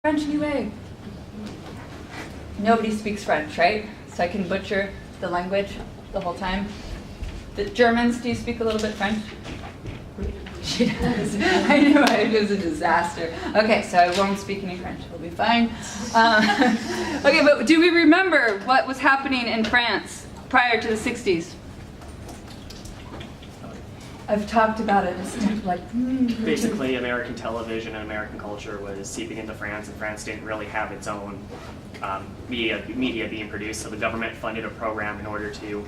French anyway. Nobody speaks French, right? So I can butcher the language the whole time. The Germans, do you speak a little bit French? She does. I knew it was a disaster. Okay, so I won't speak any French. It'll be fine. Okay, but do we remember what was happening in France prior to the 60s? I've talked about it. It's like basically American television and American culture was seeping into France, and France didn't really have its own media being produced. So the government funded a program in order to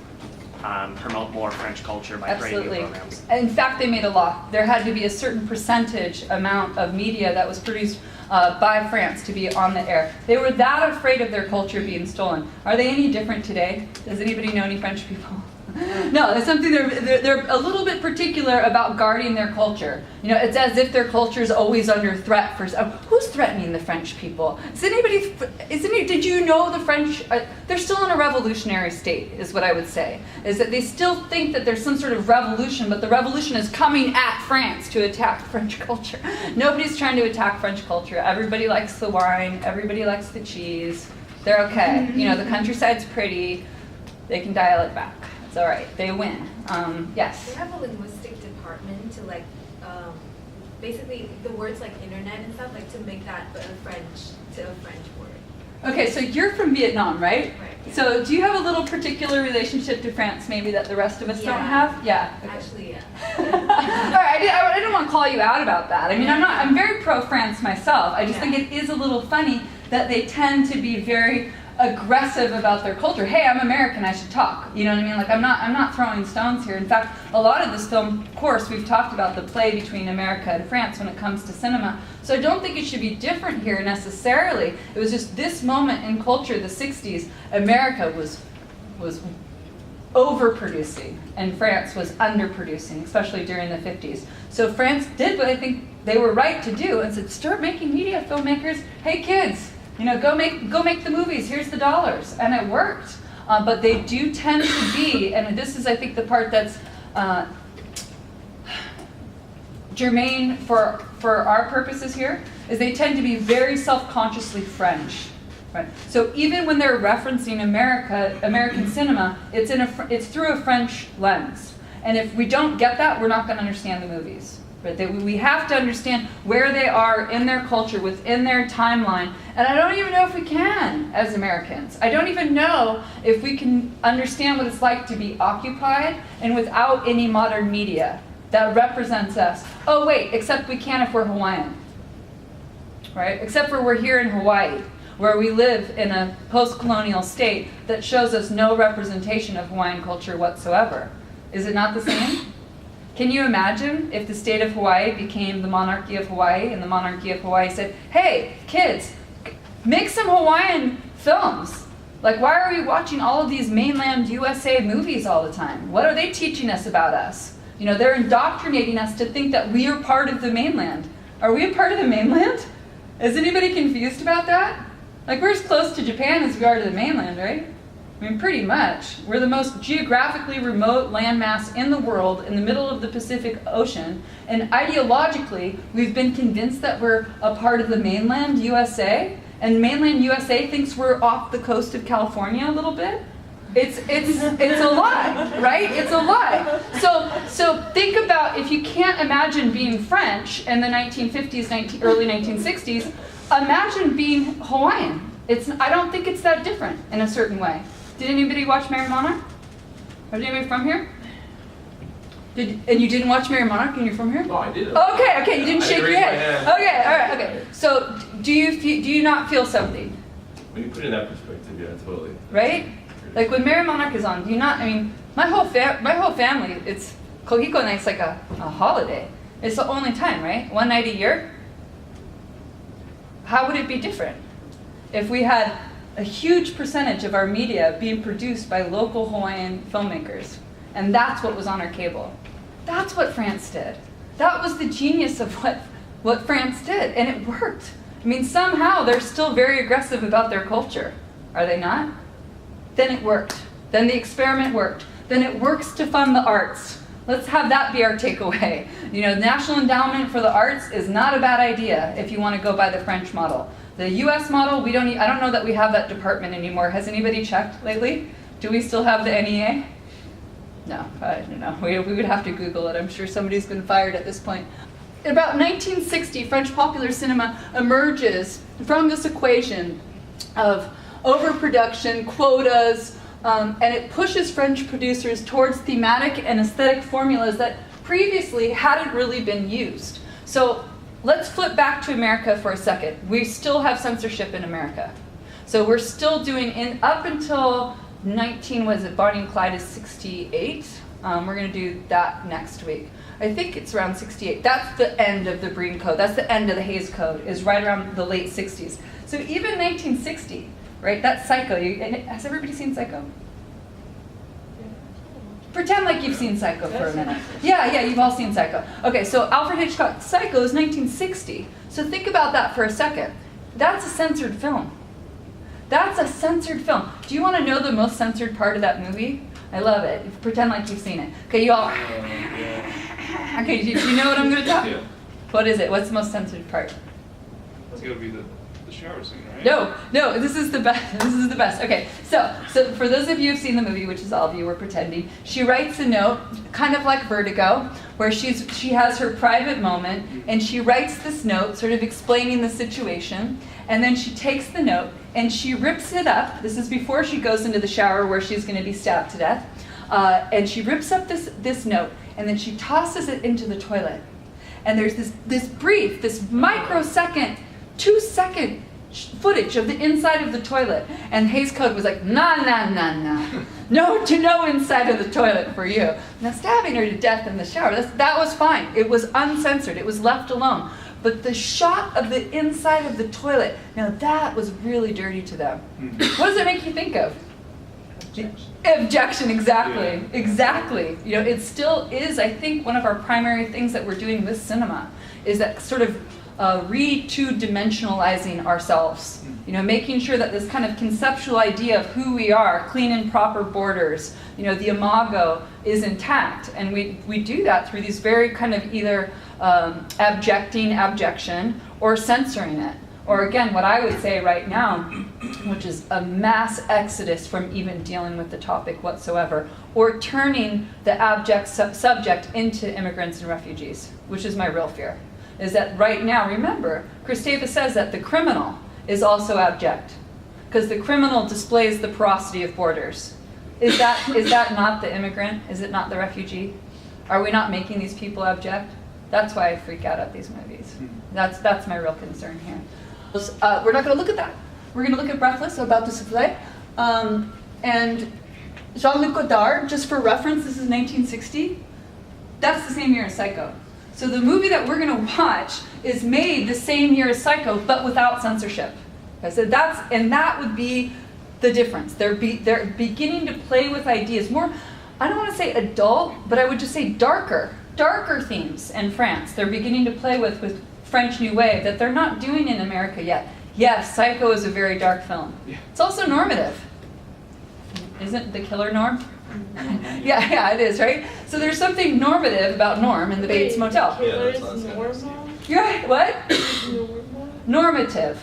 promote more French culture by creating new programs. In fact, they made a law. There had to be a certain percentage amount of media that was produced by France to be on the air. They were that afraid of their culture being stolen. Are they any different today? Does anybody know any French people? No, it's something they're a little bit particular about guarding their culture. You know, it's as if their culture is always under threat. Who's threatening the French people? Did you know the French? They're still in a revolutionary state, is what I would say. Is that they still think that there's some sort of revolution, but the revolution is coming at France to attack French culture. Nobody's trying to attack French culture. Everybody likes the wine. Everybody likes the cheese. They're okay. You know, the countryside's pretty. They can dial it back. It's all right. They win. Yes? They have a linguistic department to basically the words like internet and stuff, like to make that a French word. Okay, so you're from Vietnam, right? Right. Yeah. So do you have a little particular relationship to France maybe that the rest of us don't have? Yeah. Okay. Actually, yeah. All right, I didn't want to call you out about that. I mean, I'm very pro-France myself. I just think it is a little funny that they tend to be very aggressive about their culture. Hey, I'm American, I should talk. You know what I mean? Like I'm not throwing stones here. In fact, a lot of this film, of course, we've talked about the play between America and France when it comes to cinema. So I don't think it should be different here necessarily. It was just this moment in culture, the 60s, America was overproducing and France was underproducing, especially during the 50s. So France did what I think they were right to do and said, start making media, filmmakers. Hey kids, you know, go make the movies, here's the dollars. And it worked. But they do tend to be, and this is I think the part that's germane for our purposes here, is they tend to be very self-consciously French. Right. So even when they're referencing American cinema, it's through a French lens. And if we don't get that, we're not going to understand the movies. Right? We have to understand where they are in their culture, within their timeline. And I don't even know if we can as Americans. I don't even know if we can understand what it's like to be occupied and without any modern media that represents us. Oh wait, except we can if we're Hawaiian. Right? Except for we're here in Hawaii, where we live in a post-colonial state that shows us no representation of Hawaiian culture whatsoever. Is it not the same? Can you imagine if the state of Hawaii became the monarchy of Hawaii and the monarchy of Hawaii said, hey, kids, make some Hawaiian films. Like, why are we watching all of these mainland USA movies all the time? What are they teaching us about us? You know, they're indoctrinating us to think that we are part of the mainland. Are we a part of the mainland? Is anybody confused about that? Like, we're as close to Japan as we are to the mainland, right? I mean, pretty much. We're the most geographically remote landmass in the world, in the middle of the Pacific Ocean, and ideologically, we've been convinced that we're a part of the mainland USA, and mainland USA thinks we're off the coast of California a little bit. It's a lie, right? It's a lie. So think about, if you can't imagine being French in the 1950s, early 1960s, imagine being Hawaiian. I don't think it's that different in a certain way. Did anybody watch Mary Monarch? Is anybody from here? And you didn't watch Mary Monarch and you're from here? No, I did. Okay, you didn't shake your head. Okay, all right, okay. So do you not feel something? When you put it in that perspective, yeah, totally. Right? Like when Mary Monarch is on, do you not, I mean, my whole family, it's, Kohiko night's like a holiday. It's the only time, right? One night a year? How would it be different if we had a huge percentage of our media being produced by local Hawaiian filmmakers? And that's what was on our cable. That's what France did. That was the genius of what France did, and it worked. I mean, somehow they're still very aggressive about their culture. Are they not? Then it worked. Then the experiment worked. Then it works to fund the arts. Let's have that be our takeaway. You know, National Endowment for the Arts is not a bad idea if you want to go by the French model. The US model, I don't know that we have that department anymore. Has anybody checked lately? Do we still have the NEA? No, I don't know. We would have to Google it. I'm sure somebody's been fired at this point. In about 1960, French popular cinema emerges from this equation of overproduction, quotas, and it pushes French producers towards thematic and aesthetic formulas that previously hadn't really been used. So let's flip back to America for a second. We still have censorship in America. So we're still doing, up until Bonnie and Clyde is 68. We're going to do that next week. I think it's around 68. That's the end of the Breen Code. That's the end of the Hays Code, is right around the late 60s. So even 1960, right, that's Psycho. Has everybody seen Psycho? Pretend like you've seen Psycho for a minute. Yeah, you've all seen Psycho. Okay, so Alfred Hitchcock's Psycho is 1960. So think about that for a second. That's a censored film. That's a censored film. Do you want to know the most censored part of that movie? I love it. Pretend like you've seen it. Okay, you all. Okay, do you know what I'm going to tell you? Yeah. What is it? What's the most censored part? That's got to be the shower scene, right? No, this is the best. This is the best. Okay, so for those of you who've seen the movie, which is all of you, we're pretending, she writes a note, kind of like Vertigo, where she has her private moment, and she writes this note, sort of explaining the situation, and then she takes the note and she rips it up. This is before she goes into the shower where she's going to be stabbed to death, and she rips up this note, and then she tosses it into the toilet. And there's this brief, this microsecond, 2-second footage of the inside of the toilet. And Hays Code was like, nah. No inside of the toilet for you. Now stabbing her to death in the shower, that was fine. It was uncensored. It was left alone. But the shot of the inside of the toilet, now that was really dirty to them. What does it make you think of? Objection, exactly. Yeah. Exactly. You know, it still is, I think, one of our primary things that we're doing with cinema, is that sort of re-two-dimensionalizing ourselves. You know, making sure that this kind of conceptual idea of who we are, clean and proper borders, you know, the imago is intact. And we do that through these very kind of either abjection or censoring it. Or again, what I would say right now, which is a mass exodus from even dealing with the topic whatsoever, or turning the abject subject into immigrants and refugees, which is my real fear. Is that right now, remember, Kristeva says that the criminal is also abject, because the criminal displays the porosity of borders. Is that not the immigrant? Is it not the refugee? Are we not making these people abject? That's why I freak out at these movies. That's my real concern here. We're not going to look at that. We're going to look at Breathless, about to souffle. And Jean-Luc Godard, just for reference, this is 1960. That's the same year as Psycho. So the movie that we're going to watch is made the same year as Psycho, but without censorship. Okay, so that would be the difference. They're beginning to play with ideas more, I don't want to say adult, but I would just say darker themes in France. They're beginning to play with French New Wave that they're not doing in America yet. Yes, Psycho is a very dark film. Yeah. It's also normative. Isn't the killer Norm? Yeah, it is, right? So there's something normative about Norm in the Bates Motel. Yeah, that's not normal. You're right, what? Normative.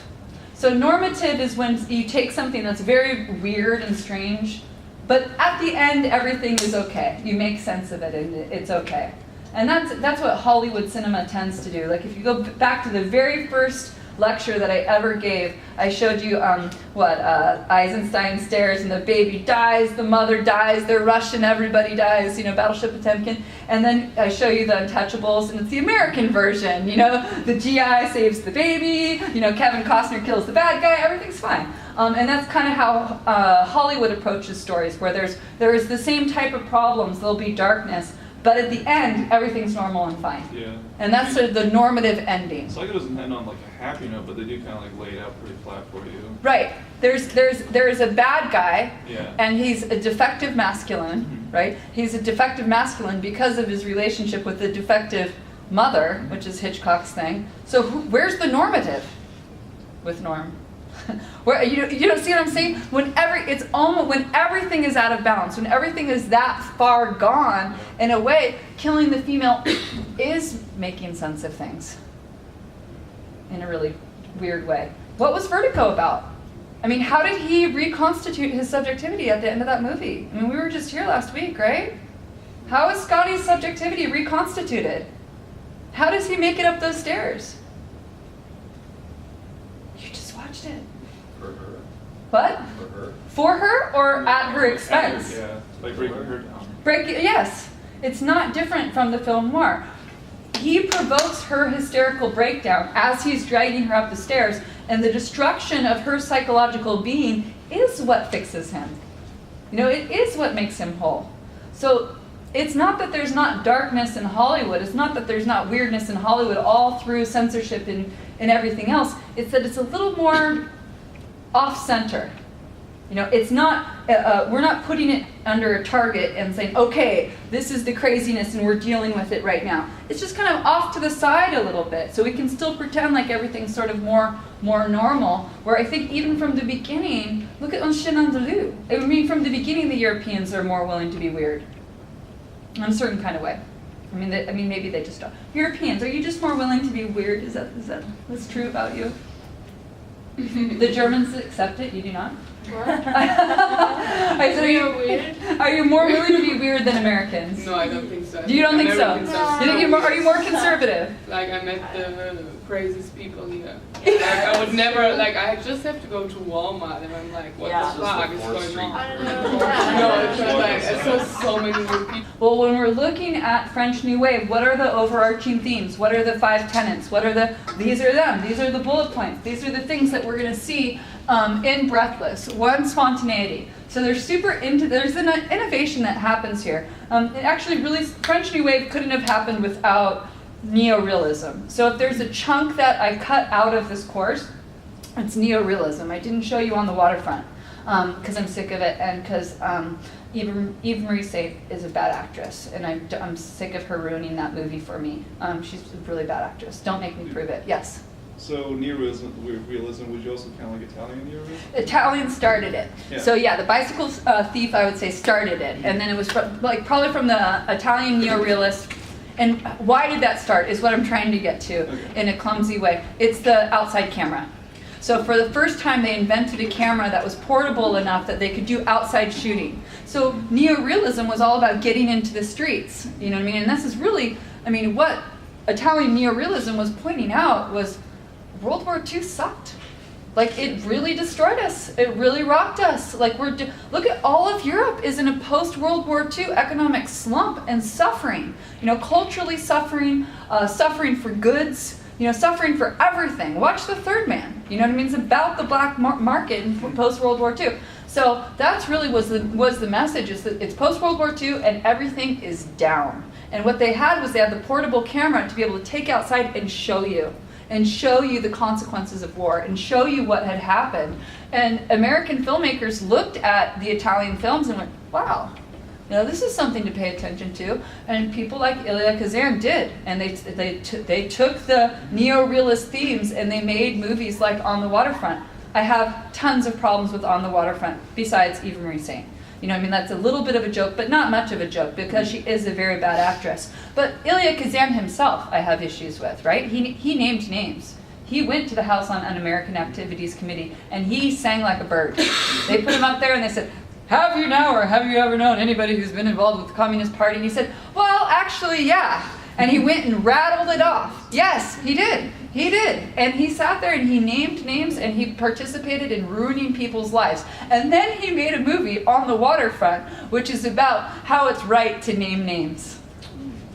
So normative is when you take something that's very weird and strange, but at the end everything is okay. You make sense of it and it's okay. And that's what Hollywood cinema tends to do. Like if you go back to the very first lecture that I ever gave, I showed you Eisenstein stairs and the baby dies, the mother dies, they're Russian, everybody dies, you know, Battleship Potemkin. And then I show you the Untouchables, and it's the American version, you know, the GI saves the baby, you know, Kevin Costner kills the bad guy, everything's fine. And that's kind of how Hollywood approaches stories, where there is the same type of problems, there'll be darkness, but at the end, everything's normal and fine. Yeah. And that's sort of the normative ending. Psycho doesn't end on like a happy note, but they do kind of like lay it out pretty flat for you. Right. There's a bad guy, Yeah. and he's a defective masculine, right? He's a defective masculine because of his relationship with the defective mother, which is Hitchcock's thing. So where's the normative with Norm? Where you don't see what I'm saying? When everything is out of balance, when everything is that far gone, in a way, killing the female is making sense of things in a really weird way. What was Vertigo about? I mean, how did he reconstitute his subjectivity at the end of that movie? I mean, we were just here last week, right? How is Scotty's subjectivity reconstituted? How does he make it up those stairs? You just watched it. For her. What? For her. For her or at her expense? Yeah, like breaking her down. Yes, it's not different from the film noir. He provokes her hysterical breakdown as he's dragging her up the stairs, and the destruction of her psychological being is what fixes him. You know, it is what makes him whole. So it's not that there's not darkness in Hollywood. It's not that there's not weirdness in Hollywood all through censorship and everything else. It's that it's a little more off-center. You know, it's not, we're not putting it under a target and saying, okay, this is the craziness and we're dealing with it right now. It's just kind of off to the side a little bit, so we can still pretend like everything's sort of more normal, where I think even from the beginning, look at Un Chien Andalou. I mean, from the beginning, the Europeans are more willing to be weird in a certain kind of way. I mean, maybe they just don't. Europeans, are you just more willing to be weird? Is that what's true about you? The Germans accept it, you do not? I said, are you more willing to be weird than Americans? No, I don't think so. You don't think so? No. You think are you more conservative? Like, I met the craziest people here. Like, I would never, like, I just have to go to Walmart and I'm like, what Yeah. the fuck is Fourth going Street. on? Yeah. No, it's just like, I saw so many new people. Well, when we're looking at French New Wave, what are the overarching themes? What are the 5 tenets? What are these are them, these are the bullet points, these are the things that we're going to see in Breathless. One, spontaneity. So there's an innovation that happens here. It actually really, French New Wave couldn't have happened without neorealism. So if there's a chunk that I cut out of this course, it's neorealism. I didn't show you On the Waterfront because I'm sick of it, and because Eva Marie Saint is a bad actress, and I'm sick of her ruining that movie for me. She's a really bad actress. Don't make me prove it. Yes? So neorealism, would you also count like Italian neorealism? Italian started it. Yeah. So yeah, the Bicycle Thief, I would say, started it, and then it was probably from the Italian neorealist. And why did that start is what I'm trying to get to in a clumsy way. It's the outside camera. So for the first time, they invented a camera that was portable enough that they could do outside shooting. So neorealism was all about getting into the streets. You know what I mean? And this is really, I mean, what Italian neorealism was pointing out was World War II sucked. Like, it really destroyed us. It really rocked us. Like, look at all of Europe is in a post-World War II economic slump and suffering. You know, culturally suffering, suffering for goods, you know, suffering for everything. Watch The Third Man. You know what I mean? It's about the black market in post-World War II. So that's really was the message, is that it's post-World War II and everything is down. And what they had was they had the portable camera to be able to take outside and show you the consequences of war, and show you what had happened. And American filmmakers looked at the Italian films and went, wow, you know, this is something to pay attention to. And people like Elia Kazan did. And they took the neo-realist themes and they made movies like On the Waterfront. I have tons of problems with On the Waterfront, besides Eva Marie Saint. You know, I mean, that's a little bit of a joke, but not much of a joke, because she is a very bad actress. But Elia Kazan himself, I have issues with, right? He named names. He went to the House on Un-American Activities Committee, and he sang like a bird. They put him up there, and they said, have you now, or have you ever known anybody who's been involved with the Communist Party? And he said, well, actually, yeah. And he went and rattled it off. Yes, he did. He did. And he sat there and he named names and he participated in ruining people's lives. And then he made a movie, On the Waterfront, which is about how it's right to name names.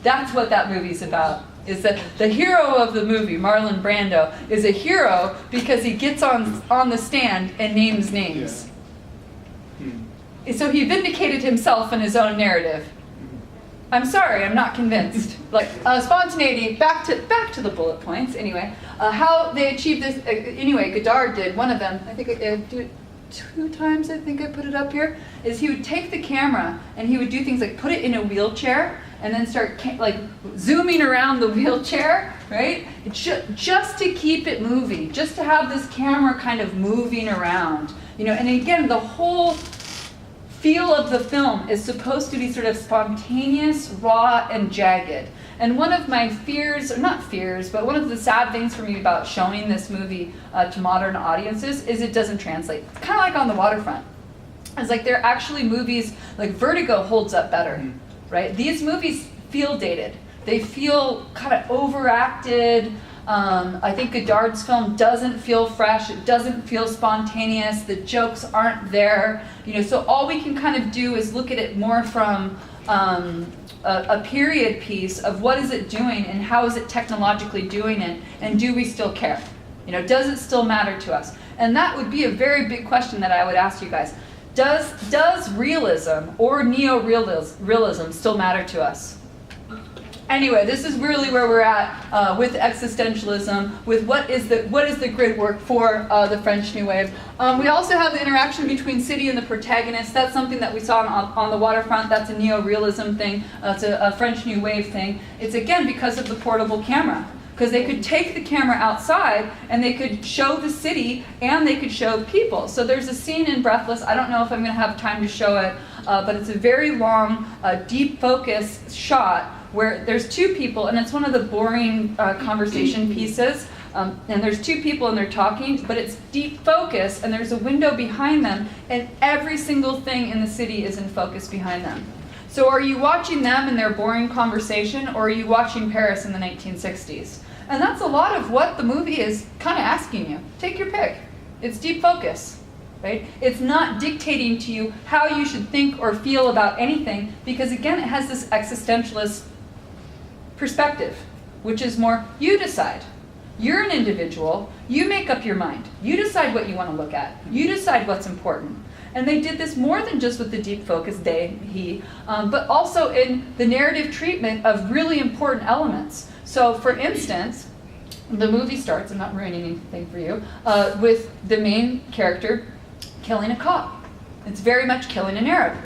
That's what that movie's about. Is that the hero of the movie, Marlon Brando, is a hero because he gets on the stand and names names. Yeah. So he vindicated himself in his own narrative. I'm sorry, I'm not convinced. Like, spontaneity, back to the bullet points, anyway. How they achieved this, anyway, Godard did, one of them, I think I do it 2 times, I think I put it up here, is he would take the camera and he would do things like put it in a wheelchair and then start like zooming around the wheelchair, right? Just to keep it moving, just to have this camera kind of moving around. You know, and again, the whole feel of the film is supposed to be sort of spontaneous, raw, and jagged. And one of my fears, or not fears, but one of the sad things for me about showing this movie to modern audiences is it doesn't translate. It's kind of like On the Waterfront. It's like they're actually movies, like Vertigo holds up better, right? These movies feel dated. They feel kind of overacted. I think Godard's film doesn't feel fresh. It doesn't feel spontaneous. The jokes aren't there. So all we can kind of do is look at it more from a period piece of what is it doing and how is it technologically doing it, and do we still care? Does it still matter to us? And that would be a very big question that I would ask you guys. Does realism or neo-realism still matter to us? Anyway, this is really where we're at with existentialism, with what is the grid work for the French New Wave. We also have the interaction between city and the protagonist. That's something that we saw on the Waterfront. That's a neo-realism thing. It's a French New Wave thing. It's again because of the portable camera. Because they could take the camera outside and they could show the city and they could show people. So there's a scene in Breathless. I don't know if I'm going to have time to show it, but it's a very long, deep focus shot where there's two people, and it's one of the boring conversation pieces. And there's two people and they're talking, but it's deep focus, and there's a window behind them, and every single thing in the city is in focus behind them. So are you watching them in their boring conversation, or are you watching Paris in the 1960s? And that's a lot of what the movie is kind of asking you. Take your pick. It's deep focus, right? It's not dictating to you how you should think or feel about anything, because again, it has this existentialist perspective, which is more, you decide. You're an individual. You make up your mind. You decide what you want to look at. You decide what's important. And they did this more than just with the deep focus, but also in the narrative treatment of really important elements. So for instance, the movie starts, I'm not ruining anything for you, with the main character killing a cop. It's very much killing an Arab.